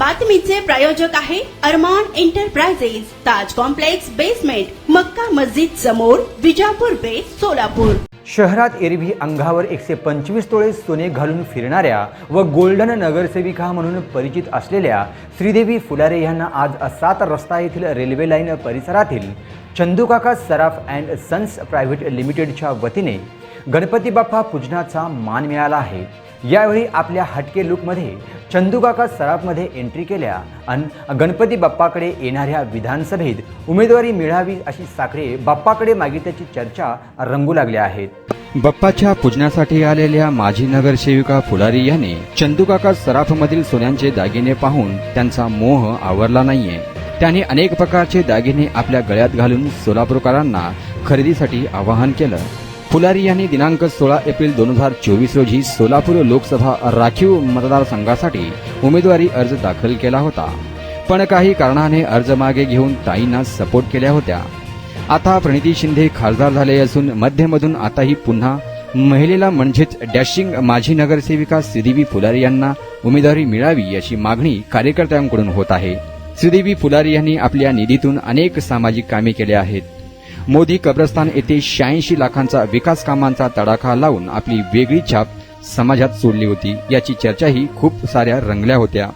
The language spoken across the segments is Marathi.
बातमीचे प्रायोजक आहे अरमान एंटरप्राइजेस, ताज कॉम्प्लेक्स बेसमेंट, मक्का मस्जिद समोर, विजापूर बेस, सोलापूर। शहरात एरवी अंगावर 125 तोळे सोने घालून फिरणाऱ्या व गोल्डन नगरसेविका म्हणून परिचित असलेल्या श्रीदेवी फुलारे यांना आज 7 रस्ता येथील रेल्वे लाईन परिसरातील चंदूकाका सराफ अँड सन्स प्रायव्हेट लिमिटेडच्या वतीने गणपती बाप्पा पूजनाचा मान मिळाला आहे। यावेळी आपल्या हटके लुकमध्ये चंदूकाका सराफमध्ये एंट्री केल्या आणि गणपती बाप्पाकडे येणाऱ्या विधानसभेत उमेदवारी मिळावी अशी साकडे बाप्पाकडे मागितल्याची चर्चा रंगू लागल्या आहेत। बाप्पाच्या पूजनासाठी आलेल्या माजी नगरसेविका फुलारी यांनी चंदूकाका सराफमधील सोन्यांचे दागिने पाहून त्यांचा मोह आवरला नाहीये। त्यांनी अनेक प्रकारचे दागिने आपल्या गळ्यात घालून सोलापूरकरांना खरेदीसाठी आवाहन केलं। फुलारी यांनी दिनांक 16 एप्रिल 2024 रोजी सोलापूर लोकसभा राखीव मतदारसंघासाठी उमेदवारी अर्ज दाखल केला होता, पण काही कारणाने अर्ज मागे घेऊन ताईंना सपोर्ट केल्या होत्या। आता प्रणिती शिंदे खासदार झाले असून मध्यमधून आताही पुन्हा महिलेला म्हणजेच डॅशिंग माजी नगरसेविका श्रीदेवी फुलारी यांना उमेदवारी मिळावी अशी मागणी कार्यकर्त्यांकडून होत आहे। श्रीदेवी फुलारी यांनी आपल्या निधीतून अनेक सामाजिक कामे केली आहेत। मोदी कब्रस्तान येथे 86 लाखांचा विकास कामांचा तडाखा लावून आपली वेगळी छाप समाजात सोडली होती। याची चर्चाही खूप साऱ्या रंगल्या होत्या।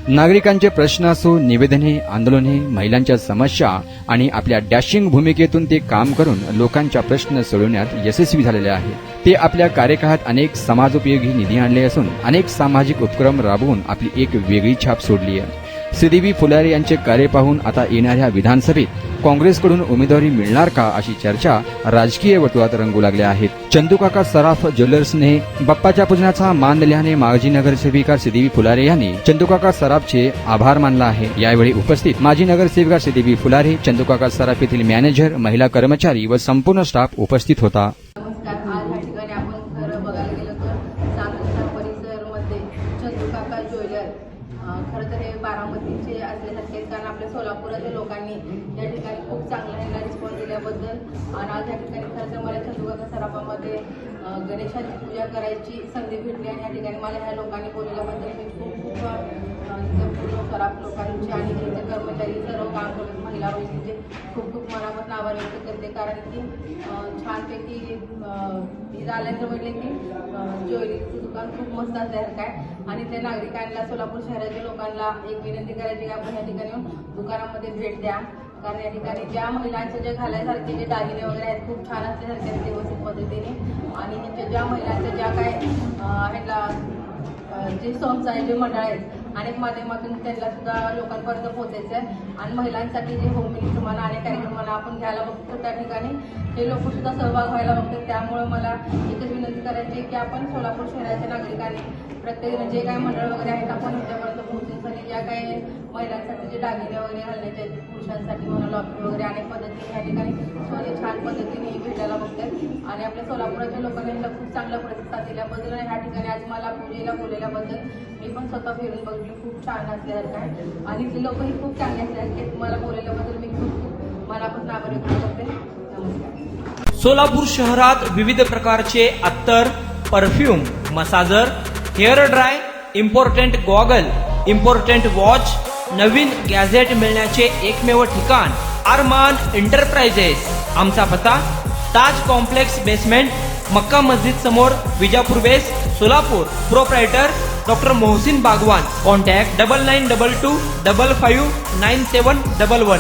नागरिकांचे प्रश्न असो, निवेदने, आंदोलने, महिलांच्या समस्या आणि आपल्या डॅशिंग भूमिकेतून ते काम करून लोकांच्या प्रश्न सोडवण्यात यशस्वी झालेले आहेत। ते आपल्या कार्यकाळात अनेक समाजोपयोगी निधी आणले असून अनेक सामाजिक उपक्रम राबवून आपली एक वेगळी छाप सोडली आहे। श्रीदेवी फुलारे यांचे कार्य पाहून आता येणाऱ्या विधानसभेत काँग्रेसकडून उमेदवारी मिळणार का अशी चर्चा राजकीय वर्तुळात रंगू लागल्या आहेत। चंदूकाका सराफ ज्वेलर्सने बाप्पाच्या पूजनाचा मान दिल्याने माजी नगरसेविका श्रीदेवी फुलारे यांनी चंदूकाका सराफचे आभार मानला आहे। यावेळी उपस्थित माजी नगरसेविका श्रीदेवी फुलारे, चंदूकाका सराफ येथील मॅनेजर, महिला कर्मचारी व संपूर्ण स्टाफ उपस्थित होता। नमस्कार। आज या ठिकाणी आपण खरं बघायला गेलं तर सातरस्ता परिसरमध्ये चंदूकाका ज्वेलर खरं तर हे बारामतीचे असल्यासारखे आहेत, कारण आपल्या सोलापुराच्या लोकांनी या ठिकाणी खूप चांगला ह्याला रिस्पॉन्स दिल्याबद्दल आणि आज या ठिकाणी खरं तर मला चंदूकाका सराफामध्ये गणेशाची पूजा करायची संधी भेटली आणि या ठिकाणी मला ह्या लोकांनी बोलवल्याबद्दल मी खूप पूर्ण सराफ लोकांचे आणि त्यांचे कर्मचारी सर्व काम करत महिला व्यक्तीचे खूप खूप मनापासून आभार व्यक्त करते, कारण की छानपैकी आल्यानंतर म्हटले की ज्वेलरीचं दुकान खूप मस्त असल्यासारखं आहे आणि त्या नागरिकांना, सोलापूर शहराच्या लोकांना एक विनंती करायची की आपण या ठिकाणी येऊन दुकानामध्ये भेट द्या, कारण या ठिकाणी ज्या महिलांचे जे घालायसारखे जे दागिने वगैरे आहेत खूप छान असल्यासारखे आहेत व्यवस्थित पद्धतीने, आणि ह्यांच्या ज्या महिलांच्या ज्या काय ह्याला जे संस्था आहे, जे मंडळ आहेत, अनेक माध्यमातून त्यांना सुद्धा लोकांपर्यंत पोहोचायचं आहे आणि महिलांसाठी जे होम मिनिस्टर म्हणा अनेक कार्यक्रमाला आपण घ्यायला बघतो त्या ठिकाणी हे लोक सुद्धा सहभाग व्हायला बघतात। त्यामुळे मला एकच विनंती करायची आहे की आपण सोलापूर शहराच्या नागरिकांनी प्रत्येक जे काही मंडळ वगैरे आहेत आपण ह्याच्यापर्यंत पोहोचण्यासाठी ज्या काही महिलांसाठी जे दागिने वगैरे घालण्याचे आहेत, पुरुषांसाठी म्हणा लॉटरी वगैरे अनेक पद्धतीने या ठिकाणी सोने छान पद्धतीने भेटायला बघतात आणि आपल्या सोलापुराच्या लोकांनी खूप चांगला प्रतिसाद दिल्याबद्दल आणि ह्या ठिकाणी आज मला पूजेला बोलवल्याबद्दल मी पण स्वतः फिरून बघितलं, खूप छान असल्यासारखं आहे आणि इथले लोकही खूप चांगले असल्यासारखे मला बोलवल्याबद्दल मी खूप मनापासून आभार व्यक्त करते। नमस्कार। सोलापूर शहरात विविध प्रकारचे अत्तर, perfume, massager, hair dry, important goggle, important watch, नवीन गॅझेट मिळण्याचे एकमेव ठिकाण अरमान एंटरप्राइजेस। आमचा पत्ता ताज कॉम्प्लेक्स बेसमेंट, मक्का मस्जिद समोर, Vijapur base, Solapur. Proprietor doctor Mohsin Bagwan. Contact 9922 55 9711।